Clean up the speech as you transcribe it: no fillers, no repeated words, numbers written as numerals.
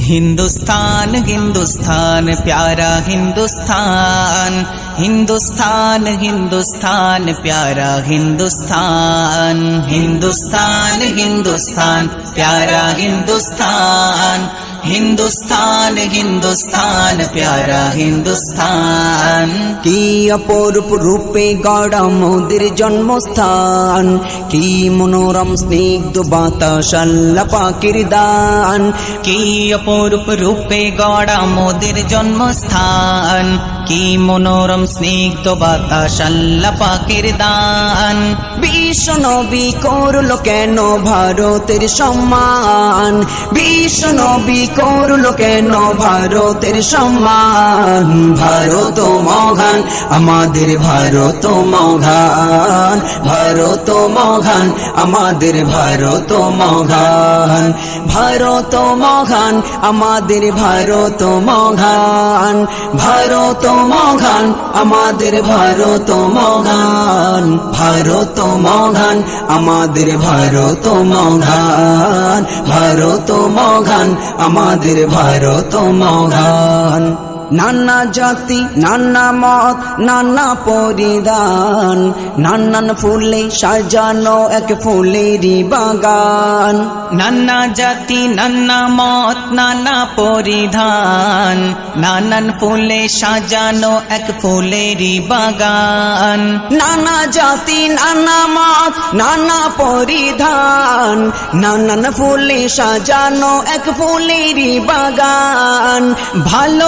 हिंदुस्तान हिंदुस्तान प्यारा हिंदुस्तान, हिंदुस्तान हिंदुस्तान प्यारा हिंदुस्तान, हिंदुस्तान हिंदुस्तान प्यारा हिंदुस्तान, हिंदुस्तान हिंदुस्तान प्यारा हिंदुस्तान। की অপরূপ রূপে গড়া মোদের জন্মস্থান, কি মনোরম স্নিগ্ধ বাতাস আল্লাহ পাকের দান। কি অপরূপ রূপে গড়া মোদের জন্মস্থান, কি মনোরম স্নিগ্ধ বাতাস আল্লাহ পাকের দান। বিশ্ব নবী করলো কেন ভারতের সম্মান, বিশ্ব নবী করলো কেন ভারতের সম্মান। ভারত মহান আমাদের ভারত মহান, ভারত মহান আমাদের ভারত মহান, ভারত মহান আমাদের ভারত মহান, ভারত মহান আমাদের ভারত মহান, ভারত মহান আমাদের ভারত মহান, ভারত মহান আমাদের ভারত মহান। নানা জাতি নানা মত নানা পরিধান, নানান ফুলে সাজানো এক ফুলেরই বাগান। নানা জাতি নানা মত নানা পরিধান, নানান ফুলে সাজানো এক ফুলেরই বাগান। নানা জাতি নানা মত নানা পরিধান, নানান ফুলে সাজানো এক ফুলেরই বাগান। ভালো